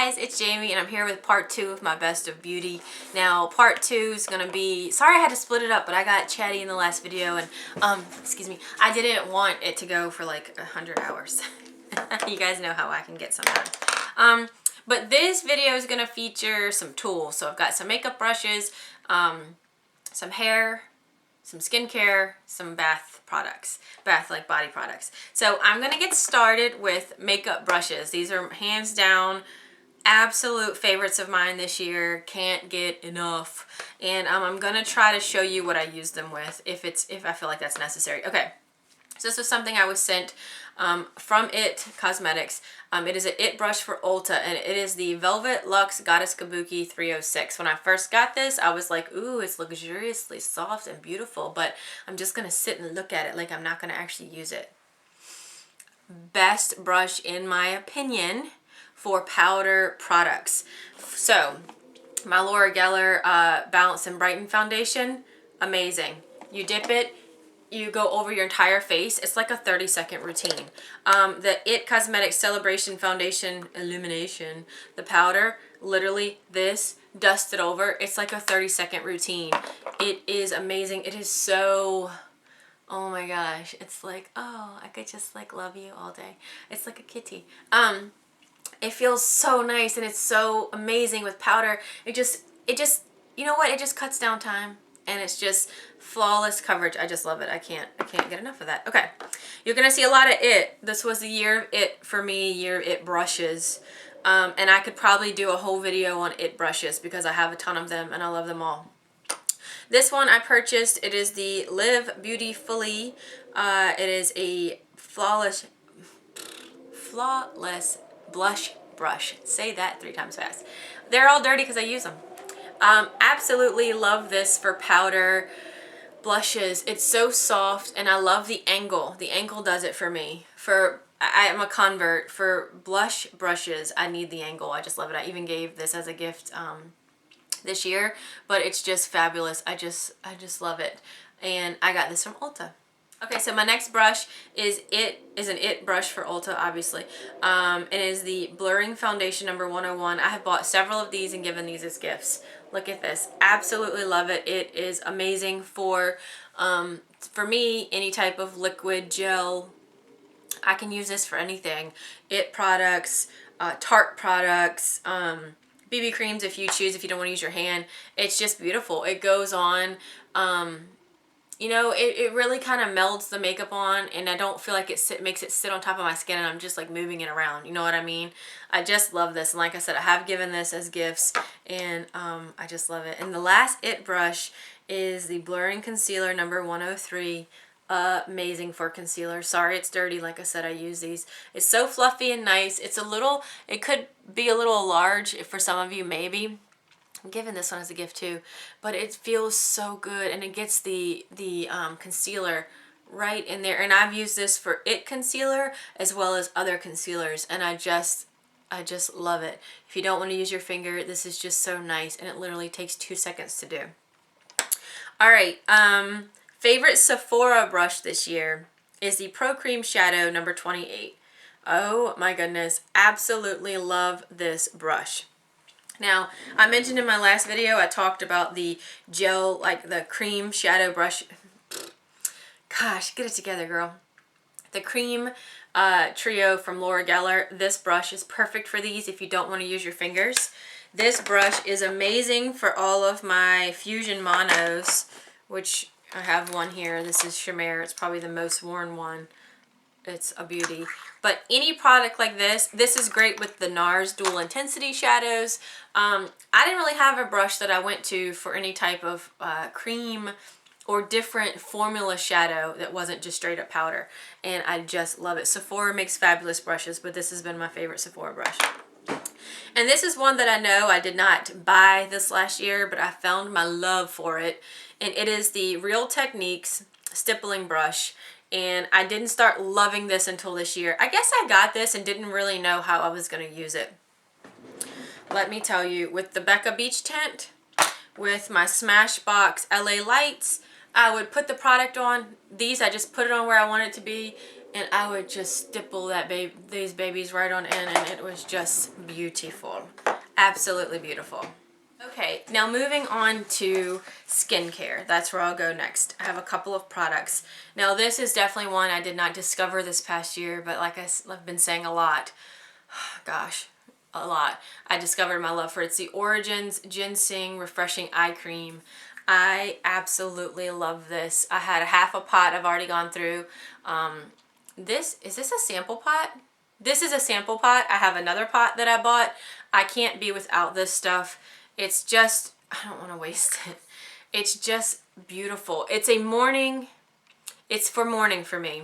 guys, it's Jamie and I'm here with part 2 of my best of beauty. Now part 2 is gonna be, sorry I had to split it up, but I got chatty in the last video and excuse me, I didn't want it to go for like 100 hours. You guys know how I can get sometimes. But this video is gonna feature some tools. So I've got some makeup brushes, some hair, some skincare, some bath products, like body products. So I'm gonna get started with makeup brushes. These are hands down absolute favorites of mine this year. Can't get enough. And I'm gonna try to show you what I use them with if I feel like that's necessary. Okay. So this was something I was sent from It Cosmetics. It is an It brush for Ulta, and it is the Velvet Luxe Goddess Kabuki 306. When I first got this, I was like, ooh, it's luxuriously soft and beautiful, but I'm just going to sit and look at it like I'm not going to actually use it. Best brush, in my opinion, for powder products. So, my Laura Geller Balance and Brighten Foundation, amazing. You dip it, you go over your entire face. It's like a 30-second routine. The It Cosmetics Celebration Foundation Illumination, the powder, literally this, dust it over. It's like a 30-second routine. It is amazing. It is so, oh my gosh. It's like, oh, I could just like love you all day. It's like a kitty. It feels so nice and it's so amazing with powder. It just, you know what? It just cuts down time. And it's just flawless coverage. I just love it. I can't get enough of that. Okay. You're going to see a lot of It. This was the year of It for me, year of It brushes. And I could probably do a whole video on It brushes because I have a ton of them and I love them all. This one I purchased. It is the Live Beautifully. It is a flawless blush brush. Say that 3 times fast. They're all dirty because I use them. Absolutely love this for powder blushes. It's so soft and I love the angle. The angle does it for me. I am a convert. For blush brushes, I need the angle. I just love it. I even gave this as a gift this year, but it's just fabulous. I just love it. And I got this from Ulta. Okay, so my next brush is an It brush for Ulta, obviously. It is the Blurring Foundation number 101. I have bought several of these and given these as gifts. Look at this. Absolutely love it. It is amazing for me, any type of liquid, gel. I can use this for anything. It products, Tarte products, BB creams if you choose, if you don't want to use your hand. It's just beautiful. It goes on. You know, it really kind of melds the makeup on, and I don't feel like it makes it sit on top of my skin and I'm just like moving it around. You know what I mean? I just love this. And like I said, I have given this as gifts, and I just love it. And the last It brush is the Blurring Concealer number 103. Amazing for concealer. Sorry it's dirty. Like I said, I use these. It's so fluffy and nice. It could be a little large for some of you maybe. I'm giving this one as a gift too, but it feels so good, and it gets the concealer right in there. And I've used this for It concealer as well as other concealers, and I just love it. If you don't want to use your finger, this is just so nice, and it literally takes 2 seconds to do. All right, favorite Sephora brush this year is the Pro Cream Shadow number 28. Oh my goodness, absolutely love this brush. Now, I mentioned in my last video, I talked about the gel, like the cream shadow brush. Gosh, get it together, girl. The cream trio from Laura Geller. This brush is perfect for these if you don't want to use your fingers. This brush is amazing for all of my Fusion Monos, which I have one here. This is Chimère. It's probably the most worn one. It's a beauty. But any product like this is great with the NARS Dual Intensity shadows. I didn't really have a brush that I went to for any type of cream or different formula shadow that wasn't just straight up powder. And I just love it. Sephora makes fabulous brushes, but this has been my favorite Sephora brush. And this is one that I know I did not buy this last year, but I found my love for it. And it is the Real Techniques Stippling brush. And I didn't start loving this until this year. I guess I got this and didn't really know how I was going to use it. Let me tell you, with the Becca Beach Tint, with my Smashbox LA Lights, I would put the product on. These, I just put it on where I want it to be, and I would just stipple these babies right on in, and it was just beautiful. Absolutely beautiful. Okay, now moving on to skincare. That's where I'll go next. I have a couple of products. Now this is definitely one I did not discover this past year, but like I've been saying a lot, gosh, a lot. I discovered my love for it. It's the Origins Ginseng Refreshing Eye Cream. I absolutely love this. I had a half a pot I've already gone through. Is this a sample pot? This is a sample pot. I have another pot that I bought. I can't be without this stuff. It's just, I don't want to waste it. It's just beautiful. It's for morning for me.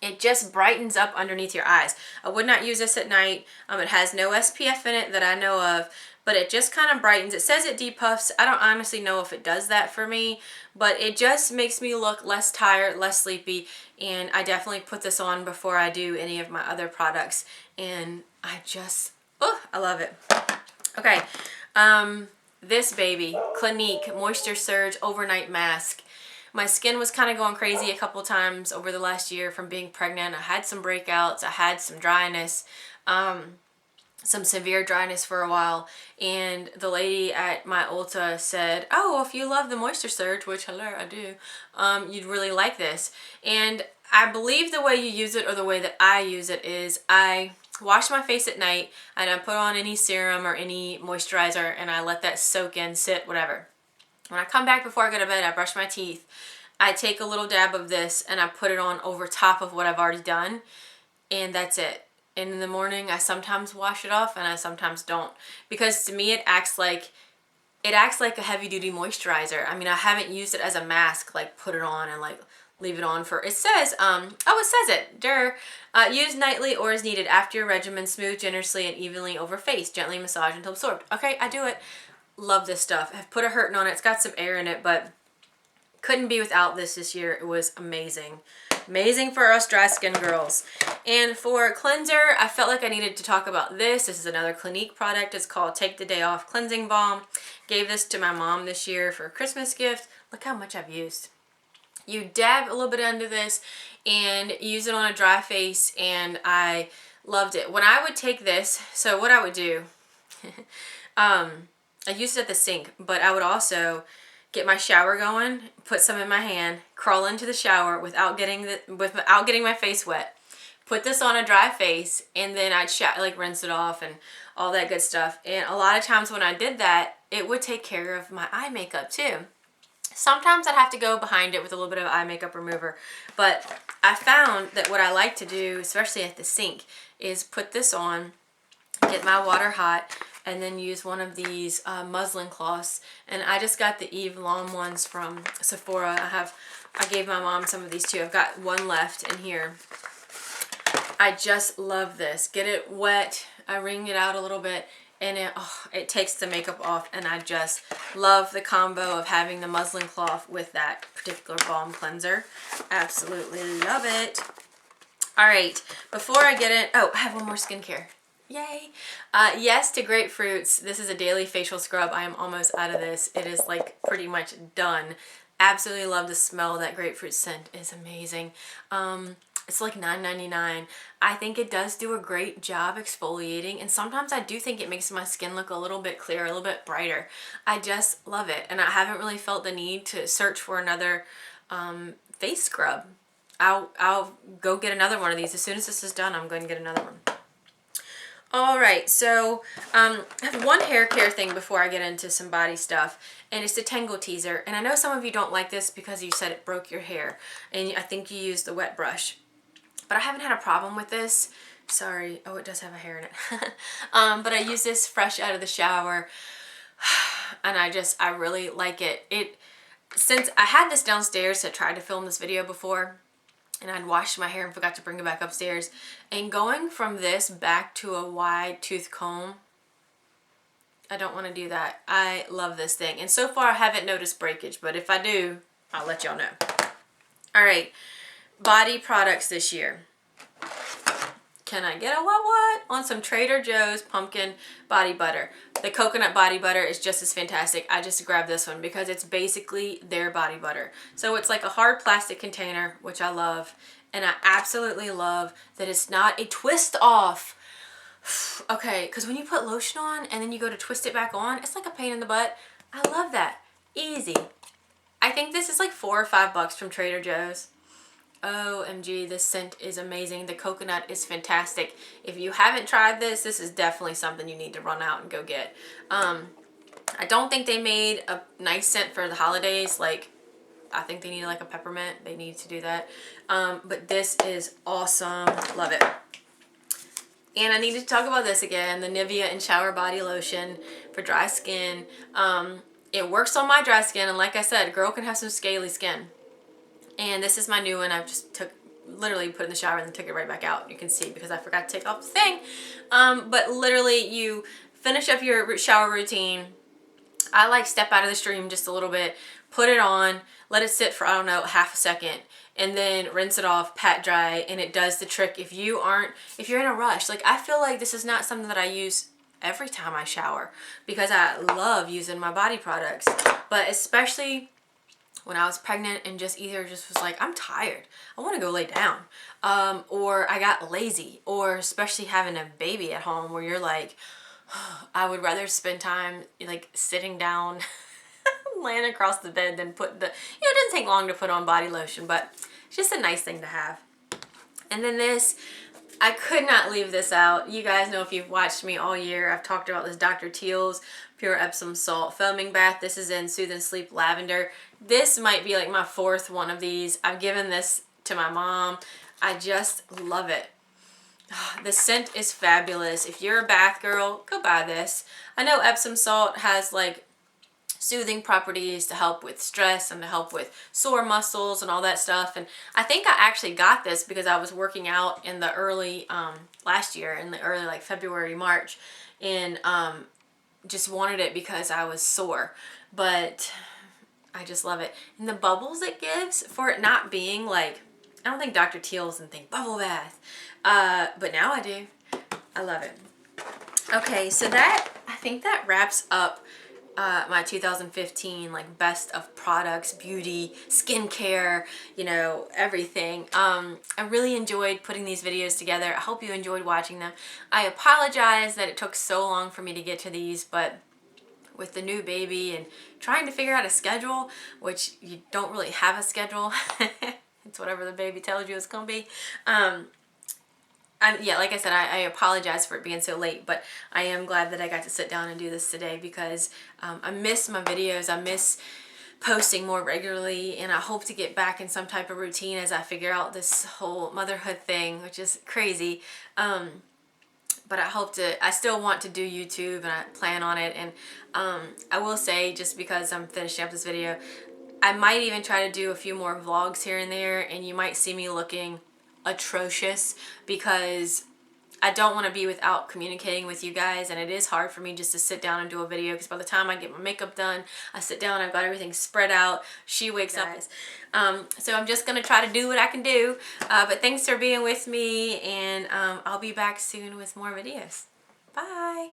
It just brightens up underneath your eyes. I would not use this at night. It has no SPF in it that I know of, but it just kind of brightens. It says it depuffs. I don't honestly know if it does that for me, but it just makes me look less tired, less sleepy, and I definitely put this on before I do any of my other products, and I love it. Okay, this baby, Clinique Moisture Surge Overnight Mask. My skin was kind of going crazy a couple times over the last year from being pregnant. I had some breakouts, I had some dryness, some severe dryness for a while, and the lady at my Ulta said, oh, if you love the Moisture Surge, which hello, I do, you'd really like this. And I believe the way you use it, or the way that I use it, is I wash my face at night and I put on any serum or any moisturizer and I let that soak in, sit, whatever. When I come back before I go to bed, I brush my teeth. I take a little dab of this and I put it on over top of what I've already done, and that's it. And in the morning, I sometimes wash it off and I sometimes don't, because to me it acts like a heavy-duty moisturizer. I mean, I haven't used it as a mask, like put it on and like leave it on for, it says, use nightly or as needed after your regimen, smooth generously and evenly over face, gently massage until absorbed. Okay, I do it. Love this stuff. I've put a hurting on it. It's got some air in it, but couldn't be without this year. It was amazing. Amazing for us dry skin girls. And for cleanser, I felt like I needed to talk about this. This is another Clinique product. It's called Take the Day Off Cleansing Balm. Gave this to my mom this year for a Christmas gift. Look how much I've used. You dab a little bit under this and use it on a dry face, and I loved it. When I would take this, so what I would do, I used it at the sink, but I would also get my shower going, put some in my hand, crawl into the shower without getting my face wet, put this on a dry face, and then I'd rinse it off and all that good stuff. And a lot of times when I did that, it would take care of my eye makeup too. Sometimes I'd have to go behind it with a little bit of eye makeup remover, but I found that what I like to do, especially at the sink, is put this on, get my water hot, and then use one of these muslin cloths. And I just got the Eve Lom ones from Sephora. I gave my mom some of these too. I've got one left in here. I just love this. Get it wet, I wring it out a little bit, and it takes the makeup off, and I just love the combo of having the muslin cloth with that particular balm cleanser. Absolutely love it. All right, before I get in, I have one more skincare. Yay! Yes to Grapefruits. This is a daily facial scrub. I am almost out of this. It is like pretty much done. Absolutely love the smell. That grapefruit scent is amazing. It's like $9.99. I think it does do a great job exfoliating, and sometimes I do think it makes my skin look a little bit clearer, a little bit brighter. I just love it, and I haven't really felt the need to search for another face scrub. I'll go get another one of these. As soon as this is done, I'm going to get another one. Alright, so I have one hair care thing before I get into some body stuff, and it's the Tangle Teezer. And I know some of you don't like this because you said it broke your hair, and I think you used the wet brush. But I haven't had a problem with this. Sorry. Oh, it does have a hair in it. But I use this fresh out of the shower, and I really like it. Since I had this downstairs, I tried to film this video before, and I'd washed my hair and forgot to bring it back upstairs. And going from this back to a wide tooth comb, I don't want to do that. I love this thing. And so far I haven't noticed breakage, but if I do, I'll let y'all know. Alright, body products this year. Can I get a what on some Trader Joe's pumpkin body butter? The coconut body butter is just as fantastic. I just grabbed this one because it's basically their body butter. So it's like a hard plastic container, which I love. And I absolutely love that it's not a twist off Okay, because when you put lotion on and then you go to twist it back on, it's like a pain in the butt. I love that. Easy. I think this is like $4 or $5 from Trader Joe's. OMG, this scent is amazing. The coconut is fantastic. If you haven't tried this, this is definitely something you need to run out and go get. I don't think they made a nice scent for the holidays. Like, I think they need like a peppermint. They need to do that. But this is awesome. Love it. And I need to talk about this again, the Nivea and Shower Body Lotion for dry skin. It works on my dry skin, and like I said, girl can have some scaly skin. And this is my new one. I just literally put it in the shower and then took it right back out. You can see because I forgot to take off the thing. But literally, you finish up your shower routine. I like step out of the stream just a little bit, put it on, let it sit for, I don't know, half a second, and then rinse it off, pat dry, and it does the trick if you're in a rush. Like, I feel like this is not something that I use every time I shower because I love using my body products, but especially when I was pregnant and just was like, I'm tired, I want to go lay down, or I got lazy, or especially having a baby at home where you're like, I would rather spend time like sitting down laying across the bed than put the, it doesn't take long to put on body lotion, but it's just a nice thing to have. And then this, I could not leave this out. You guys know, if you've watched me all year, I've talked about this Dr. Teals Pure Epsom Salt Foaming Bath. This is in Soothe and Sleep Lavender. This might be like my 4th one of these. I've given this to my mom. I just love it. The scent is fabulous. If you're a bath girl, go buy this. I know Epsom salt has like soothing properties to help with stress and to help with sore muscles and all that stuff. And I think I actually got this because I was working out in the early, last year, in the early like February, March, and just wanted it because I was sore. But I just love it. And the bubbles it gives, for it not being like, I don't think Dr. Teals and think bubble bath. But now I do. I love it. Okay, so that, I think that wraps up my 2015 like best of products, beauty, skincare, everything. I really enjoyed putting these videos together. I hope you enjoyed watching them. I apologize that it took so long for me to get to these, but with the new baby and trying to figure out a schedule, which you don't really have a schedule. It's whatever the baby tells you it's gonna be. Yeah, like I said, I apologize for it being so late, but I am glad that I got to sit down and do this today because I miss my videos. I miss posting more regularly, and I hope to get back in some type of routine as I figure out this whole motherhood thing, which is crazy. But I still want to do YouTube, and I plan on it. And I will say, just because I'm finishing up this video, I might even try to do a few more vlogs here and there, and you might see me looking atrocious because I don't want to be without communicating with you guys, and it is hard for me just to sit down and do a video because by the time I get my makeup done, I sit down, I've got everything spread out, she wakes up. So I'm just going to try to do what I can do, but thanks for being with me, and I'll be back soon with more videos. Bye!